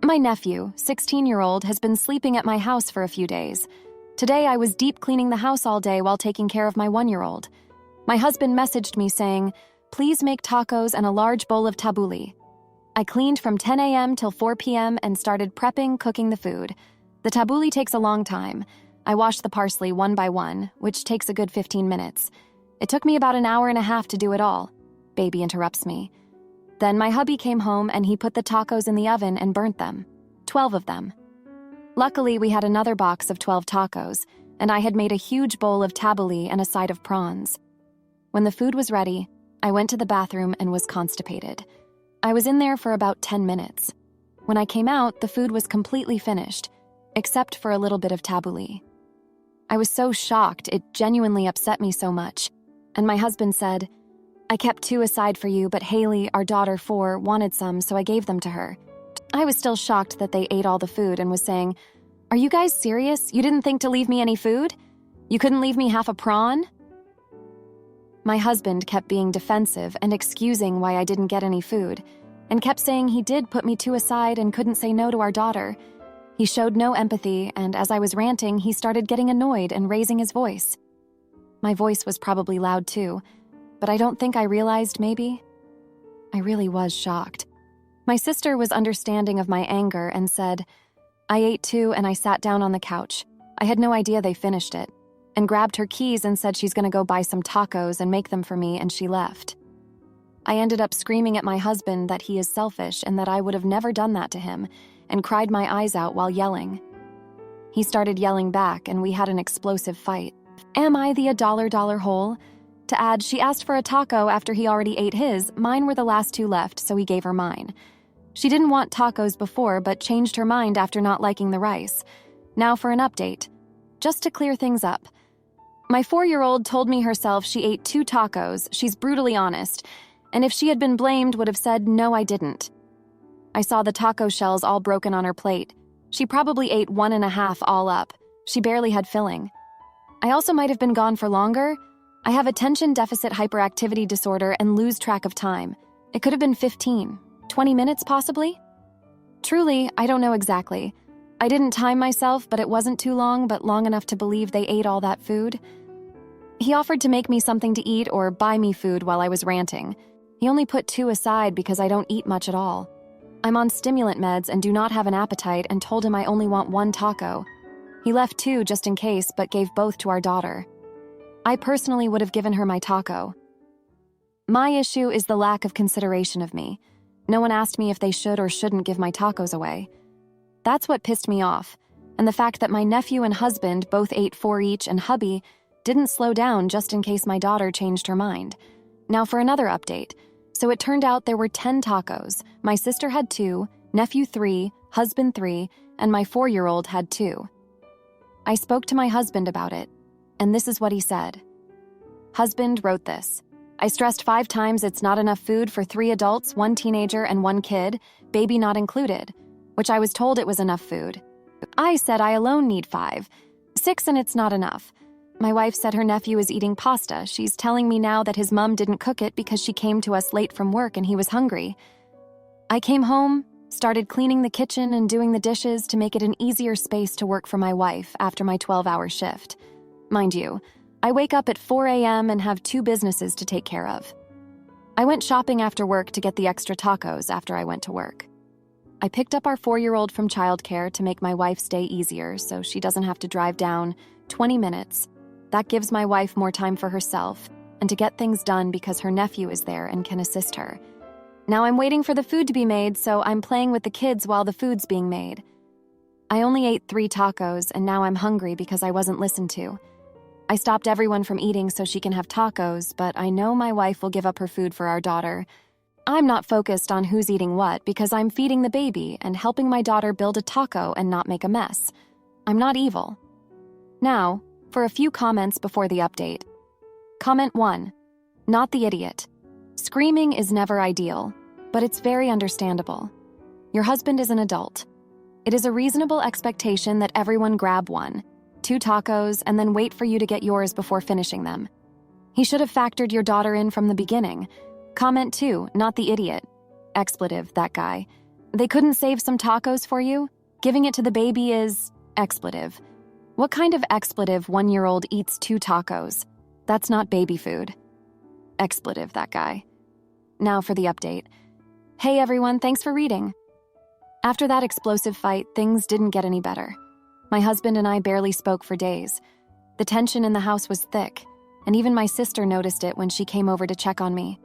My nephew, 16-year-old, has been sleeping at my house for a few days. Today I was deep cleaning the house all day while taking care of my 1-year-old. My husband messaged me saying, "Please make tacos and a large bowl of tabbouleh." I cleaned from 10 a.m. till 4 p.m. and started cooking the food. The tabbouleh takes a long time. I washed the parsley one by one, which takes a good 15 minutes. It took me about an hour and a half to do it all. Baby interrupts me. Then my hubby came home and he put the tacos in the oven and burnt them. 12 of them. Luckily, we had another box of 12 tacos, and I had made a huge bowl of tabbouleh and a side of prawns. When the food was ready, I went to the bathroom and was constipated. I was in there for about 10 minutes. When I came out, the food was completely finished, except for a little bit of tabbouleh. I was so shocked, it genuinely upset me so much. And my husband said, "I kept 2 aside for you, but Haley, our daughter 4, wanted some, so I gave them to her." I was still shocked that they ate all the food and was saying, "Are you guys serious? You didn't think to leave me any food? You couldn't leave me half a prawn?" My husband kept being defensive and excusing why I didn't get any food, and kept saying he did put me 2 aside and couldn't say no to our daughter. He showed no empathy, and as I was ranting, he started getting annoyed and raising his voice. My voice was probably loud too, but I don't think I realized maybe. I really was shocked. My sister was understanding of my anger and said, "I ate too and I sat down on the couch. I had no idea they finished it," and grabbed her keys and said she's gonna go buy some tacos and make them for me, and she left. I ended up screaming at my husband that he is selfish and that I would have never done that to him, and cried my eyes out while yelling. He started yelling back and we had an explosive fight. Am I the $1 hole? To add, she asked for a taco after he already ate his. Mine were the last 2 left, so he gave her mine. She didn't want tacos before, but changed her mind after not liking the rice. Now for an update. Just to clear things up. My 4-year-old told me herself she ate 2 tacos. She's brutally honest. And if she had been blamed, would have said, "No, I didn't." I saw the taco shells all broken on her plate. She probably ate 1.5 all up. She barely had filling. I also might have been gone for longer. I have attention deficit hyperactivity disorder and lose track of time. It could have been 15, 20 minutes possibly? Truly, I don't know exactly. I didn't time myself, but it wasn't too long, but long enough to believe they ate all that food. He offered to make me something to eat or buy me food while I was ranting. He only put 2 aside because I don't eat much at all. I'm on stimulant meds and do not have an appetite, and told him I only want 1 taco. He left 2 just in case, but gave both to our daughter. I personally would have given her my taco. My issue is the lack of consideration of me. No one asked me if they should or shouldn't give my tacos away. That's what pissed me off, and the fact that my nephew and husband both ate 4 each and hubby didn't slow down just in case my daughter changed her mind. Now for another update. So it turned out there were 10 tacos. My sister had 2, nephew 3, husband 3, and my 4-year-old had 2. I spoke to my husband about it, and this is what he said. Husband wrote this. "I stressed 5 times it's not enough food for 3 adults, 1 teenager, and 1 kid, baby not included, which I was told it was enough food. I said I alone need 5, 6, and it's not enough. My wife said her nephew is eating pasta. She's telling me now that his mom didn't cook it because she came to us late from work and he was hungry. I came home, started cleaning the kitchen and doing the dishes to make it an easier space to work for my wife after my 12-hour shift. Mind you, I wake up at 4 a.m. and have 2 businesses to take care of. I went shopping after work to get the extra tacos after I went to work. I picked up our 4-year-old from childcare to make my wife's day easier so she doesn't have to drive down 20 minutes. That gives my wife more time for herself and to get things done because her nephew is there and can assist her. Now I'm waiting for the food to be made, so I'm playing with the kids while the food's being made. I only ate 3 tacos, and now I'm hungry because I wasn't listened to. I stopped everyone from eating so she can have tacos, but I know my wife will give up her food for our daughter. I'm not focused on who's eating what because I'm feeding the baby and helping my daughter build a taco and not make a mess. I'm not evil. Now, for a few comments before the update. Comment 1. Not the idiot. Screaming is never ideal, but it's very understandable. Your husband is an adult. It is a reasonable expectation that everyone grab 1, 2 tacos, and then wait for you to get yours before finishing them. He should have factored your daughter in from the beginning. Comment 2, not the idiot. Expletive, that guy. They couldn't save some tacos for you? Giving it to the baby is expletive. What kind of expletive 1-year-old eats 2 tacos? That's not baby food. Expletive, that guy. Now for the update. Hey everyone, thanks for reading. After that explosive fight, things didn't get any better. My husband and I barely spoke for days. The tension in the house was thick, and even my sister noticed it when she came over to check on me.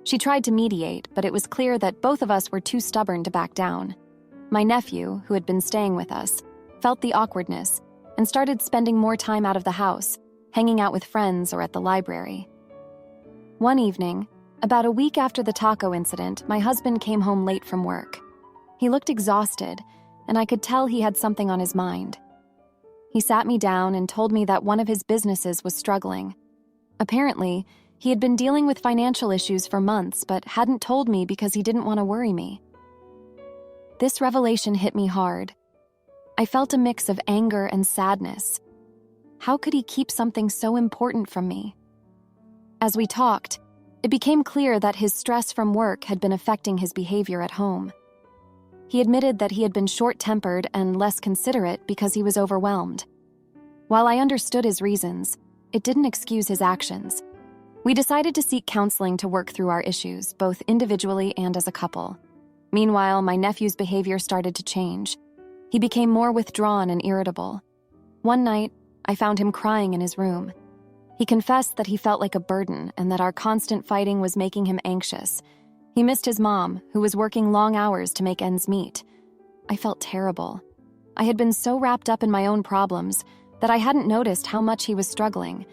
She tried to mediate, but it was clear that both of us were too stubborn to back down. My nephew, who had been staying with us, felt the awkwardness and started spending more time out of the house, hanging out with friends or at the library. One evening, about a week after the taco incident, my husband came home late from work. He looked exhausted, and I could tell he had something on his mind. He sat me down and told me that one of his businesses was struggling. Apparently, he had been dealing with financial issues for months but hadn't told me because he didn't want to worry me. This revelation hit me hard. I felt a mix of anger and sadness. How could he keep something so important from me? As we talked, it became clear that his stress from work had been affecting his behavior at home. He admitted that he had been short-tempered and less considerate because he was overwhelmed. While I understood his reasons, it didn't excuse his actions. We decided to seek counseling to work through our issues, both individually and as a couple. Meanwhile, my nephew's behavior started to change. He became more withdrawn and irritable. One night, I found him crying in his room. He confessed that he felt like a burden and that our constant fighting was making him anxious. He missed his mom, who was working long hours to make ends meet. I felt terrible. I had been so wrapped up in my own problems that I hadn't noticed how much he was struggling.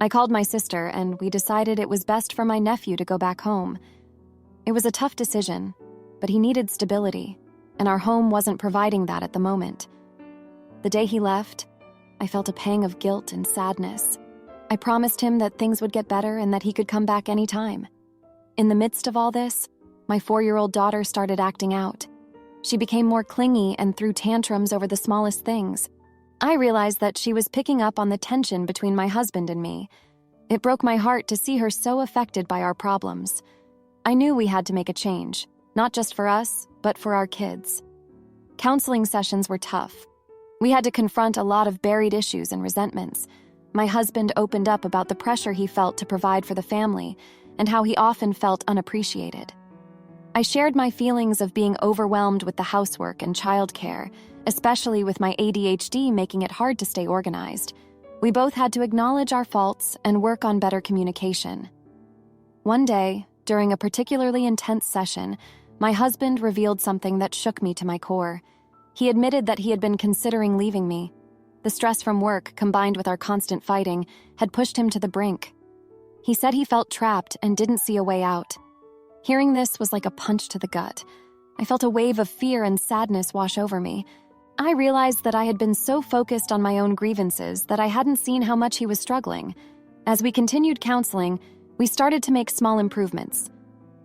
I called my sister, and we decided it was best for my nephew to go back home. It was a tough decision, but he needed stability, and our home wasn't providing that at the moment. The day he left, I felt a pang of guilt and sadness. I promised him that things would get better and that he could come back anytime. In the midst of all this, my 4-year-old daughter started acting out. She became more clingy and threw tantrums over the smallest things. I realized that she was picking up on the tension between my husband and me. It broke my heart to see her so affected by our problems. I knew we had to make a change, not just for us, but for our kids. Counseling sessions were tough. We had to confront a lot of buried issues and resentments. My husband opened up about the pressure he felt to provide for the family and how he often felt unappreciated. I shared my feelings of being overwhelmed with the housework and childcare, especially with my ADHD making it hard to stay organized. We both had to acknowledge our faults and work on better communication. One day, during a particularly intense session, my husband revealed something that shook me to my core. He admitted that he had been considering leaving me. The stress from work, combined with our constant fighting, had pushed him to the brink. He said he felt trapped and didn't see a way out. Hearing this was like a punch to the gut. I felt a wave of fear and sadness wash over me. I realized that I had been so focused on my own grievances that I hadn't seen how much he was struggling. As we continued counseling, we started to make small improvements.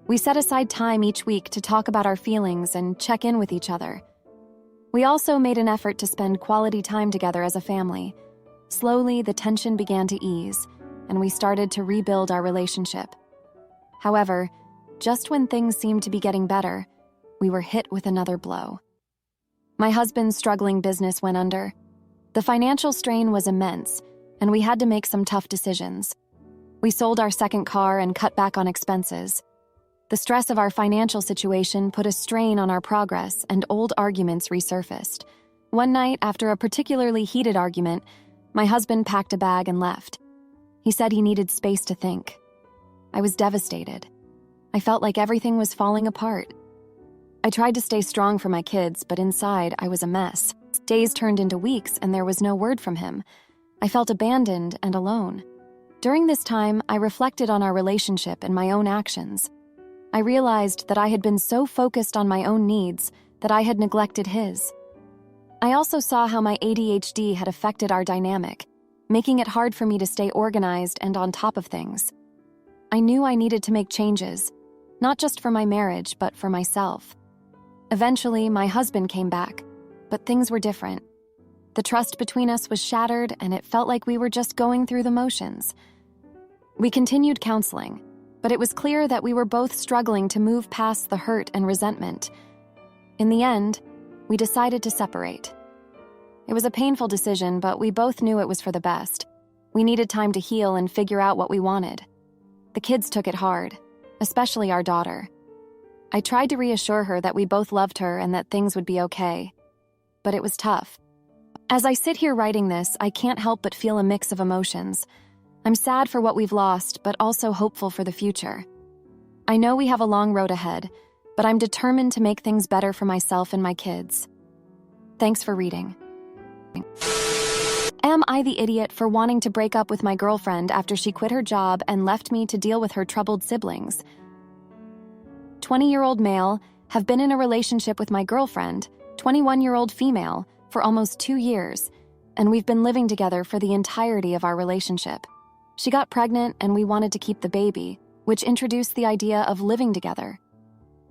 We set aside time each week to talk about our feelings and check in with each other. We also made an effort to spend quality time together as a family. Slowly, the tension began to ease, and we started to rebuild our relationship. However, just when things seemed to be getting better, we were hit with another blow. My husband's struggling business went under. The financial strain was immense, and we had to make some tough decisions. We sold our second car and cut back on expenses. The stress of our financial situation put a strain on our progress, and old arguments resurfaced. One night, after a particularly heated argument, my husband packed a bag and left. He said he needed space to think. I was devastated. I felt like everything was falling apart. I tried to stay strong for my kids, but inside I was a mess. Days turned into weeks and there was no word from him. I felt abandoned and alone. During this time, I reflected on our relationship and my own actions. I realized that I had been so focused on my own needs that I had neglected his. I also saw how my ADHD had affected our dynamic, making it hard for me to stay organized and on top of things. I knew I needed to make changes, not just for my marriage, but for myself. Eventually, my husband came back, but things were different. The trust between us was shattered, and it felt like we were just going through the motions. We continued counseling, but it was clear that we were both struggling to move past the hurt and resentment. In the end, we decided to separate. It was a painful decision, but we both knew it was for the best. We needed time to heal and figure out what we wanted. The kids took it hard, especially our daughter. I tried to reassure her that we both loved her and that things would be okay, but it was tough. As I sit here writing this, I can't help but feel a mix of emotions. I'm sad for what we've lost, but also hopeful for the future. I know we have a long road ahead, but I'm determined to make things better for myself and my kids. Thanks for reading. Am I the idiot for wanting to break up with my girlfriend after she quit her job and left me to deal with her troubled siblings? 20-year-old male, have been in a relationship with my girlfriend, 21-year-old female, for almost 2 years, and we've been living together for the entirety of our relationship. She got pregnant and we wanted to keep the baby, which introduced the idea of living together.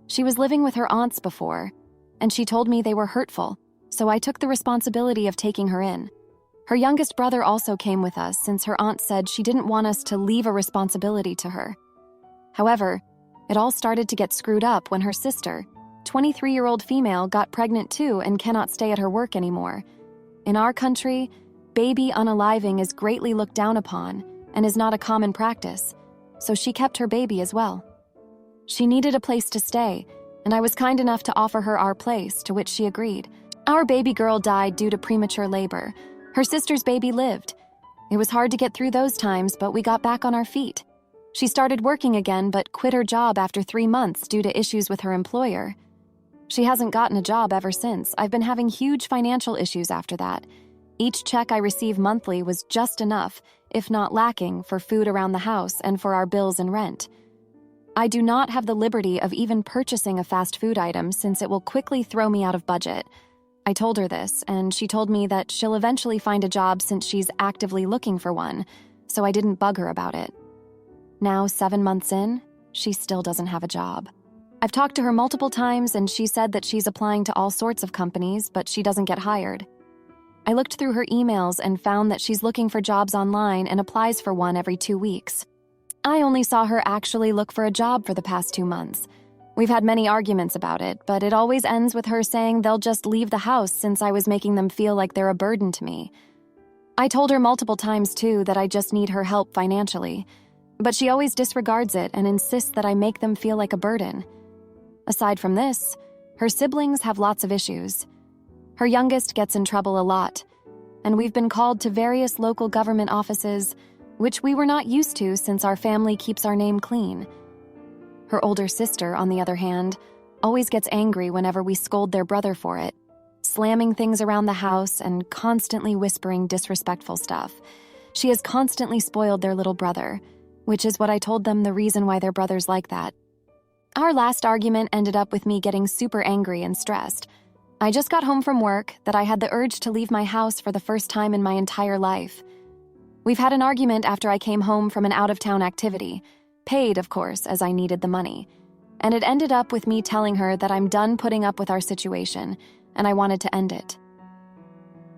She was living with her aunts before, and she told me they were hurtful, so I took the responsibility of taking her in. Her youngest brother also came with us since her aunt said she didn't want us to leave a responsibility to her. However, it all started to get screwed up when her sister, 23-year-old female, got pregnant too and cannot stay at her work anymore. In our country, baby unaliving is greatly looked down upon and is not a common practice, so she kept her baby as well. She needed a place to stay, and I was kind enough to offer her our place, to which she agreed. Our baby girl died due to premature labor. Her sister's baby lived. It was hard to get through those times, but we got back on our feet. She started working again but quit her job after 3 months due to issues with her employer. She hasn't gotten a job ever since. I've been having huge financial issues after that. Each check I receive monthly was just enough, if not lacking, for food around the house and for our bills and rent. I do not have the liberty of even purchasing a fast food item since it will quickly throw me out of budget. I told her this, and she told me that she'll eventually find a job since she's actively looking for one, so I didn't bug her about it. Now, 7 months in, she still doesn't have a job. I've talked to her multiple times, and she said that she's applying to all sorts of companies, but she doesn't get hired. I looked through her emails and found that she's looking for jobs online and applies for one every 2 weeks. I only saw her actually look for a job for the past 2 months. We've had many arguments about it, but it always ends with her saying they'll just leave the house since I was making them feel like they're a burden to me. I told her multiple times, too, that I just need her help financially, but she always disregards it and insists that I make them feel like a burden. Aside from this, her siblings have lots of issues. Her youngest gets in trouble a lot, and we've been called to various local government offices, which we were not used to since our family keeps our name clean. Her older sister, on the other hand, always gets angry whenever we scold their brother for it, slamming things around the house and constantly whispering disrespectful stuff. She has constantly spoiled their little brother, which is what I told them the reason why their brother's like that. Our last argument ended up with me getting super angry and stressed. I just got home from work that I had the urge to leave my house for the first time in my entire life. We've had an argument after I came home from an out-of-town activity, paid, of course, as I needed the money, and it ended up with me telling her that I'm done putting up with our situation, and I wanted to end it.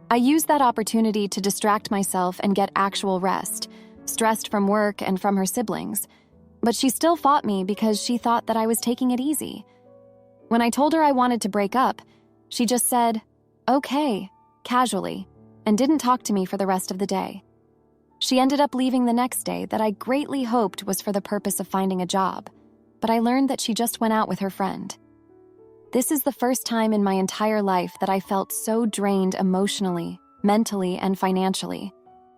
I used that opportunity to distract myself and get actual rest, stressed from work and from her siblings, but she still fought me because she thought that I was taking it easy. When I told her I wanted to break up, she just said, "Okay," casually, and didn't talk to me for the rest of the day. She ended up leaving the next day that I greatly hoped was for the purpose of finding a job, but I learned that she just went out with her friend. This is the first time in my entire life that I felt so drained emotionally, mentally, and financially.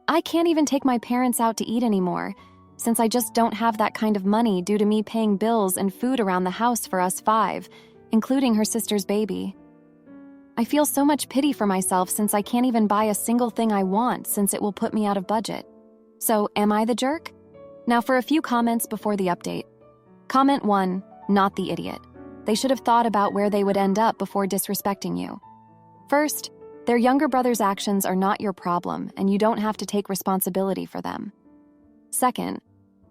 I can't even take my parents out to eat anymore, since I just don't have that kind of money due to me paying bills and food around the house for us 5, including her sister's baby. I feel so much pity for myself since I can't even buy a single thing I want since it will put me out of budget. So, am I the jerk? Now for a few comments before the update. Comment 1, not the idiot. They should have thought about where they would end up before disrespecting you. First, their younger brother's actions are not your problem, and you don't have to take responsibility for them. Second,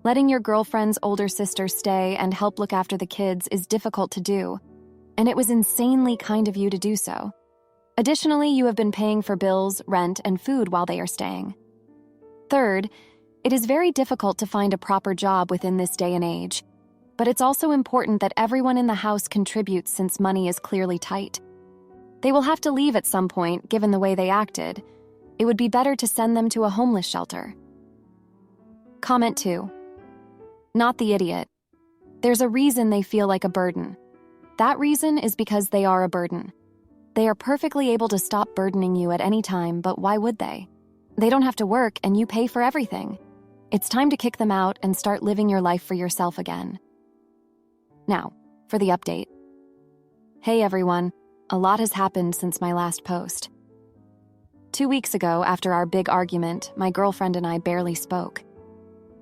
letting your girlfriend's older sister stay and help look after the kids is difficult to do, and it was insanely kind of you to do so. Additionally, you have been paying for bills, rent, and food while they are staying. Third, it is very difficult to find a proper job within this day and age, But it's also important that everyone in the house contributes since money is clearly tight. They will have to leave at some point, given the way they acted. It would be better to send them to a homeless shelter. Comment 2. Not the idiot. There's a reason they feel like a burden. That reason is because they are a burden. They are perfectly able to stop burdening you at any time, but why would they? They don't have to work and you pay for everything. It's time to kick them out and start living your life for yourself again. Now, for the update. Hey everyone, a lot has happened since my last post. 2 weeks ago, after our big argument, my girlfriend and I barely spoke.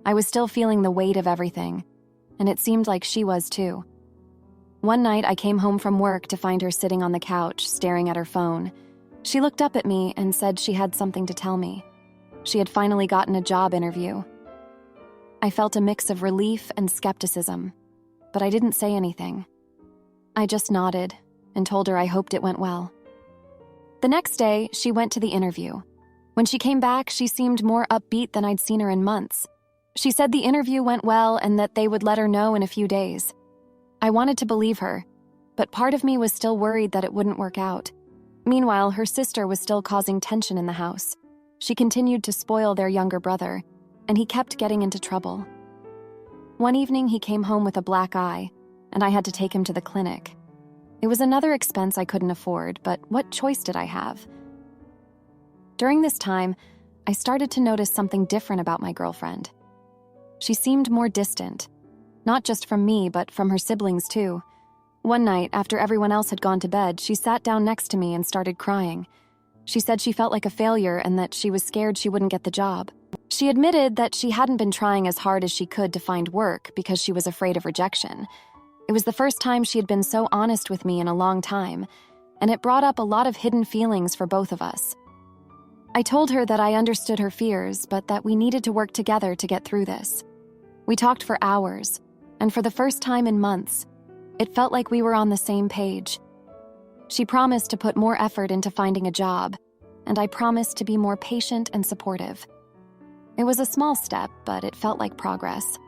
I was still feeling the weight of everything, and it seemed like she was too. One night, I came home from work to find her sitting on the couch, staring at her phone. She looked up at me and said she had something to tell me. She had finally gotten a job interview. I felt a mix of relief and skepticism, but I didn't say anything. I just nodded and told her I hoped it went well. The next day, she went to the interview. When she came back, she seemed more upbeat than I'd seen her in months. She said the interview went well and that they would let her know in a few days. I wanted to believe her, but part of me was still worried that it wouldn't work out. Meanwhile, her sister was still causing tension in the house. She continued to spoil their younger brother, and he kept getting into trouble. One evening, he came home with a black eye, and I had to take him to the clinic. It was another expense I couldn't afford, but what choice did I have? During this time, I started to notice something different about my girlfriend. She seemed more distant, not just from me, but from her siblings too. One night, after everyone else had gone to bed, she sat down next to me and started crying. She said she felt like a failure and that she was scared she wouldn't get the job. She admitted that she hadn't been trying as hard as she could to find work because she was afraid of rejection. It was the first time she had been so honest with me in a long time, and it brought up a lot of hidden feelings for both of us. I told her that I understood her fears, but that we needed to work together to get through this. We talked for hours, and for the first time in months, it felt like we were on the same page. She promised to put more effort into finding a job, and I promised to be more patient and supportive. It was a small step, but it felt like progress.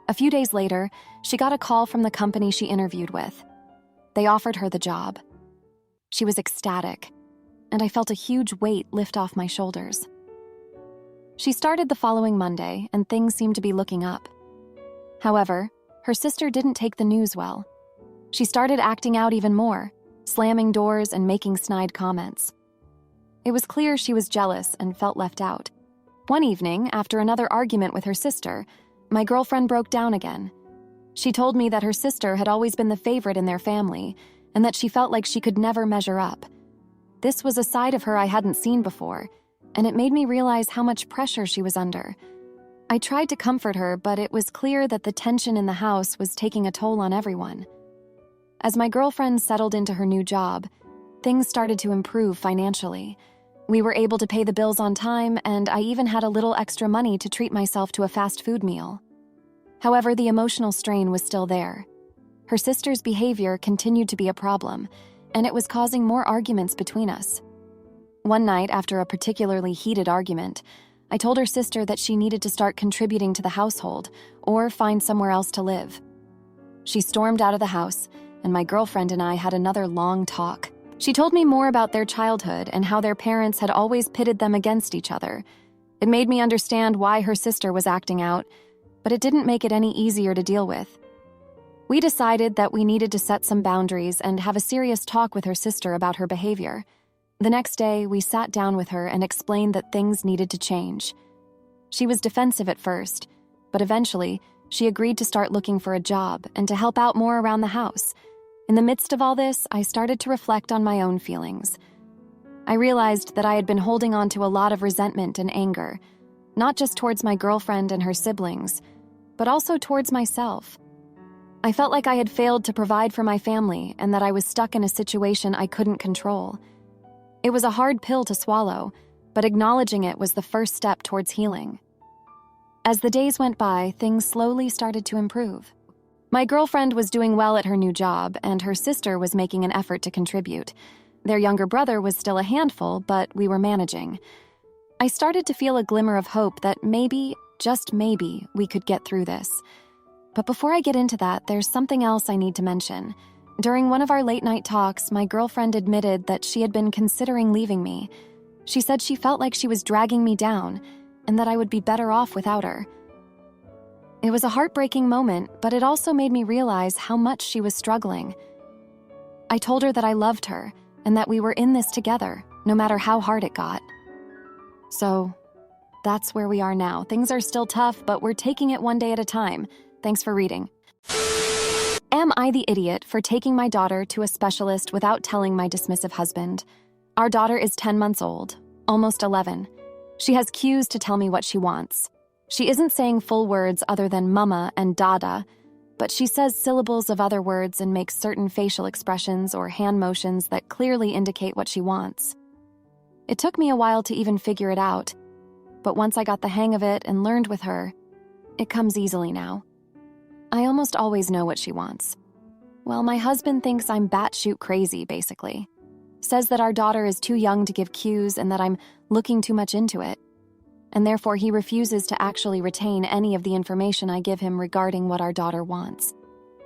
A few days later, she got a call from the company she interviewed with. They offered her the job. She was ecstatic, and I felt a huge weight lift off my shoulders. She started the following Monday, and things seemed to be looking up. However, her sister didn't take the news well. She started acting out even more, slamming doors and making snide comments. It was clear she was jealous and felt left out. One evening, after another argument with her sister, my girlfriend broke down again. She told me that her sister had always been the favorite in their family, and that she felt like she could never measure up. This was a side of her I hadn't seen before, and it made me realize how much pressure she was under. I tried to comfort her, but it was clear that the tension in the house was taking a toll on everyone. As my girlfriend settled into her new job, things started to improve financially. We were able to pay the bills on time, and I even had a little extra money to treat myself to a fast food meal. However, the emotional strain was still there. Her sister's behavior continued to be a problem, and it was causing more arguments between us. One night, after a particularly heated argument, I told her sister that she needed to start contributing to the household or find somewhere else to live. She stormed out of the house, and my girlfriend and I had another long talk. She told me more about their childhood and how their parents had always pitted them against each other. It made me understand why her sister was acting out, but it didn't make it any easier to deal with. We decided that we needed to set some boundaries and have a serious talk with her sister about her behavior. The next day, we sat down with her and explained that things needed to change. She was defensive at first, but eventually, she agreed to start looking for a job and to help out more around the house. In the midst of all this, I started to reflect on my own feelings. I realized that I had been holding on to a lot of resentment and anger, not just towards my girlfriend and her siblings, but also towards myself. I felt like I had failed to provide for my family and that I was stuck in a situation I couldn't control. It was a hard pill to swallow, but acknowledging it was the first step towards healing. As the days went by, things slowly started to improve. My girlfriend was doing well at her new job, and her sister was making an effort to contribute. Their younger brother was still a handful, but we were managing. I started to feel a glimmer of hope that maybe, just maybe, we could get through this. But before I get into that, there's something else I need to mention. During one of our late-night talks, my girlfriend admitted that she had been considering leaving me. She said she felt like she was dragging me down and that I would be better off without her. It was a heartbreaking moment, but it also made me realize how much she was struggling. I told her that I loved her and that we were in this together, no matter how hard it got. So, that's where we are now. Things are still tough, but we're taking it one day at a time. Thanks for reading. Am I the idiot for taking my daughter to a specialist without telling my dismissive husband? Our daughter is 10 months old, almost 11. She has cues to tell me what she wants. She isn't saying full words other than mama and dada, but she says syllables of other words and makes certain facial expressions or hand motions that clearly indicate what she wants. It took me a while to even figure it out, but once I got the hang of it and learned with her, it comes easily now. I almost always know what she wants. Well, my husband thinks I'm batshit crazy, basically. Says that our daughter is too young to give cues and that I'm looking too much into it. And therefore he refuses to actually retain any of the information I give him regarding what our daughter wants.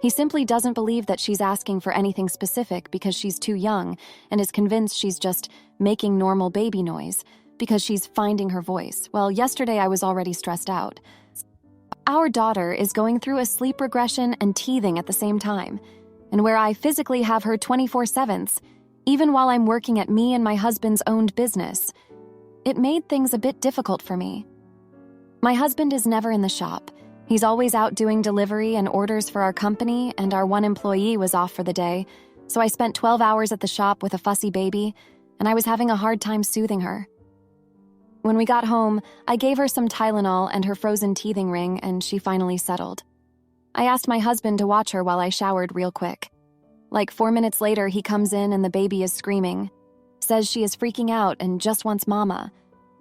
He simply doesn't believe that she's asking for anything specific because she's too young and is convinced she's just making normal baby noise because she's finding her voice. Well, yesterday I was already stressed out. Our daughter is going through a sleep regression and teething at the same time, and where I physically have her 24/7, even while I'm working at me and my husband's owned business, it made things a bit difficult for me. My husband is never in the shop. He's always out doing delivery and orders for our company, and our one employee was off for the day, so I spent 12 hours at the shop with a fussy baby, and I was having a hard time soothing her. When we got home, I gave her some Tylenol and her frozen teething ring, and she finally settled. I asked my husband to watch her while I showered real quick. Like 4 minutes later, he comes in and the baby is screaming. Says she is freaking out and just wants mama.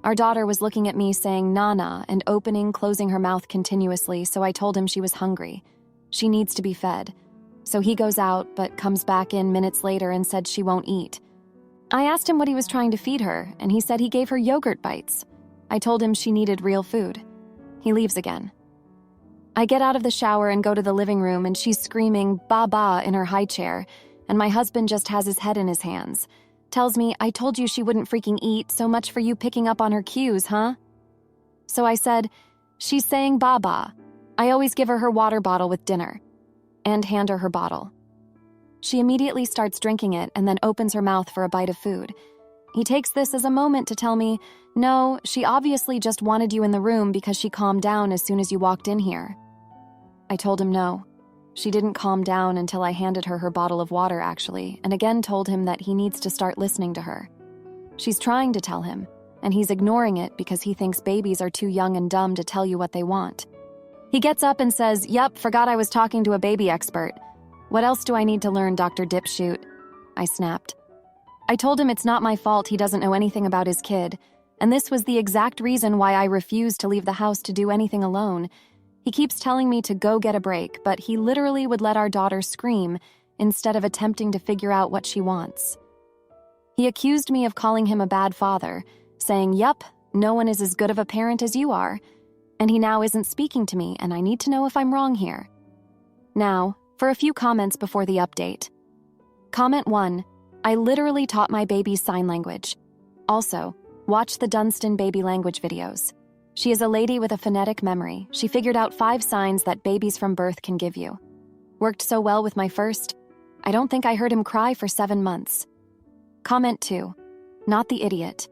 Our daughter was looking at me saying nana and opening, closing her mouth continuously, so I told him she was hungry. She needs to be fed. So he goes out, but comes back in minutes later and said she won't eat. I asked him what he was trying to feed her, and he said he gave her yogurt bites. I told him she needed real food. He leaves again. I get out of the shower and go to the living room, and she's screaming ba-ba in her high chair, and my husband just has his head in his hands. Tells me, I told you she wouldn't freaking eat, so much for you picking up on her cues, huh? So I said, she's saying ba-ba. I always give her water bottle with dinner. And hand her bottle. She immediately starts drinking it and then opens her mouth for a bite of food. He takes this as a moment to tell me, no, she obviously just wanted you in the room because she calmed down as soon as you walked in here. I told him no. She didn't calm down until I handed her bottle of water, actually, and again told him that he needs to start listening to her. She's trying to tell him, and he's ignoring it because he thinks babies are too young and dumb to tell you what they want. He gets up and says, "Yup, forgot I was talking to a baby expert. What else do I need to learn, Dr. Dipshoot?" I snapped. I told him it's not my fault he doesn't know anything about his kid, and this was the exact reason why I refused to leave the house to do anything alone. He keeps telling me to go get a break, but he literally would let our daughter scream instead of attempting to figure out what she wants. He accused me of calling him a bad father, saying, "Yup, no one is as good of a parent as you are," and he now isn't speaking to me, and I need to know if I'm wrong here. Now, for a few comments before the update. Comment 1. I literally taught my baby sign language. Also, watch the Dunstan baby language videos. She is a lady with a phonetic memory. She figured out 5 signs that babies from birth can give you. Worked so well with my first. I don't think I heard him cry for 7 months. Comment 2. Not the idiot.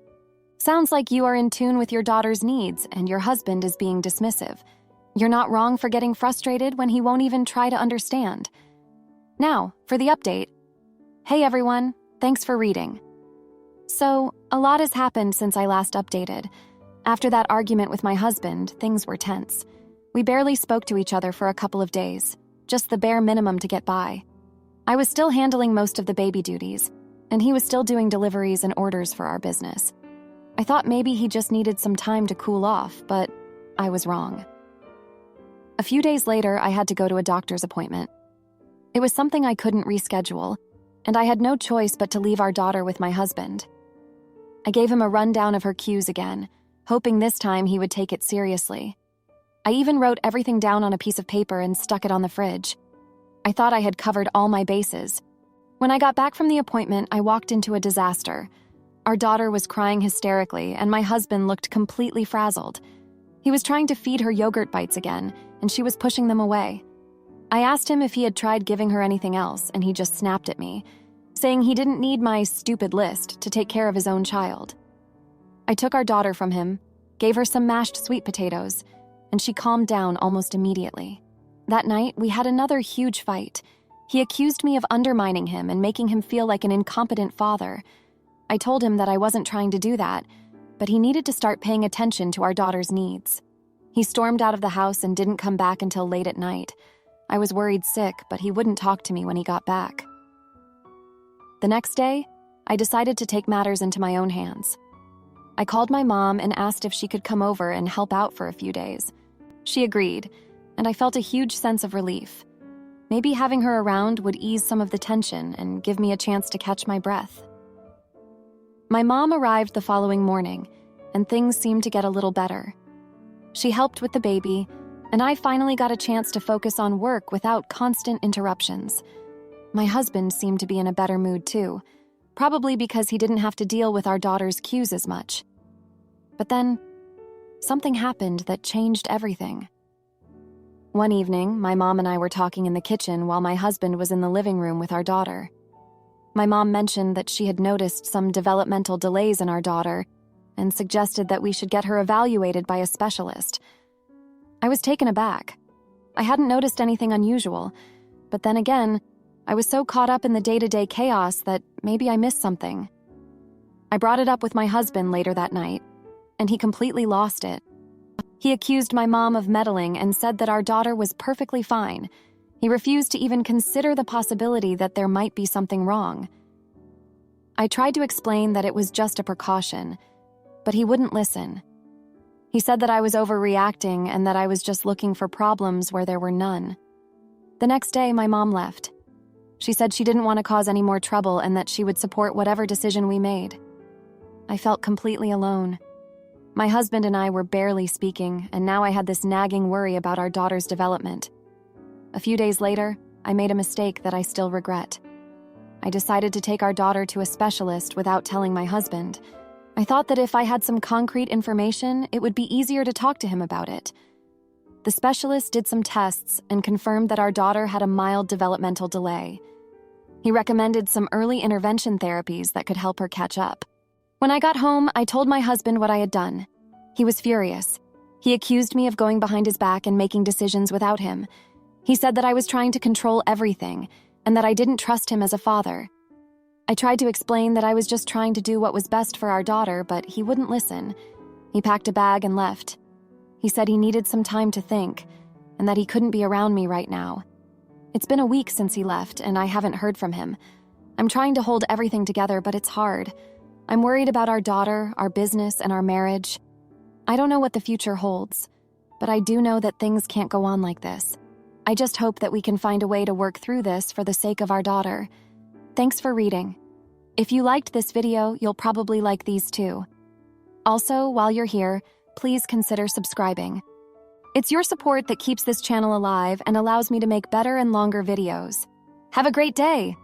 Sounds like you are in tune with your daughter's needs and your husband is being dismissive. You're not wrong for getting frustrated when he won't even try to understand. Now, for the update. Hey everyone, thanks for reading. So, a lot has happened since I last updated. After that argument with my husband, things were tense. We barely spoke to each other for a couple of days, just the bare minimum to get by. I was still handling most of the baby duties, and he was still doing deliveries and orders for our business. I thought maybe he just needed some time to cool off, but I was wrong. A few days later, I had to go to a doctor's appointment. It was something I couldn't reschedule, and I had no choice but to leave our daughter with my husband. I gave him a rundown of her cues again, hoping this time he would take it seriously. I even wrote everything down on a piece of paper and stuck it on the fridge. I thought I had covered all my bases. When I got back from the appointment, I walked into a disaster. Our daughter was crying hysterically, and my husband looked completely frazzled. He was trying to feed her yogurt bites again, and she was pushing them away. I asked him if he had tried giving her anything else, and he just snapped at me, saying he didn't need my stupid list to take care of his own child. I took our daughter from him, gave her some mashed sweet potatoes, and she calmed down almost immediately. That night, we had another huge fight. He accused me of undermining him and making him feel like an incompetent father. I told him that I wasn't trying to do that, but he needed to start paying attention to our daughter's needs. He stormed out of the house and didn't come back until late at night. I was worried sick, but he wouldn't talk to me when he got back. The next day, I decided to take matters into my own hands. I called my mom and asked if she could come over and help out for a few days. She agreed, and I felt a huge sense of relief. Maybe having her around would ease some of the tension and give me a chance to catch my breath. My mom arrived the following morning, and things seemed to get a little better. She helped with the baby, and I finally got a chance to focus on work without constant interruptions. My husband seemed to be in a better mood too, probably because he didn't have to deal with our daughter's cues as much. But then, something happened that changed everything. One evening, my mom and I were talking in the kitchen while my husband was in the living room with our daughter. My mom mentioned that she had noticed some developmental delays in our daughter and suggested that we should get her evaluated by a specialist. I was taken aback. I hadn't noticed anything unusual, but then again, I was so caught up in the day-to-day chaos that maybe I missed something. I brought it up with my husband later that night, and he completely lost it. He accused my mom of meddling and said that our daughter was perfectly fine. He refused to even consider the possibility that there might be something wrong. I tried to explain that it was just a precaution, but he wouldn't listen. He said that I was overreacting and that I was just looking for problems where there were none. The next day, my mom left. She said she didn't want to cause any more trouble and that she would support whatever decision we made. I felt completely alone. My husband and I were barely speaking, and now I had this nagging worry about our daughter's development. A few days later, I made a mistake that I still regret. I decided to take our daughter to a specialist without telling my husband. I thought that if I had some concrete information, it would be easier to talk to him about it. The specialist did some tests and confirmed that our daughter had a mild developmental delay. He recommended some early intervention therapies that could help her catch up. When I got home, I told my husband what I had done. He was furious. He accused me of going behind his back and making decisions without him. He said that I was trying to control everything and that I didn't trust him as a father. I tried to explain that I was just trying to do what was best for our daughter, but he wouldn't listen. He packed a bag and left. He said he needed some time to think and that he couldn't be around me right now. It's been a week since he left, and I haven't heard from him. I'm trying to hold everything together, but it's hard. I'm worried about our daughter, our business, and our marriage. I don't know what the future holds, but I do know that things can't go on like this. I just hope that we can find a way to work through this for the sake of our daughter. Thanks for reading. If you liked this video, you'll probably like these too. Also, while you're here, please consider subscribing. It's your support that keeps this channel alive and allows me to make better and longer videos. Have a great day!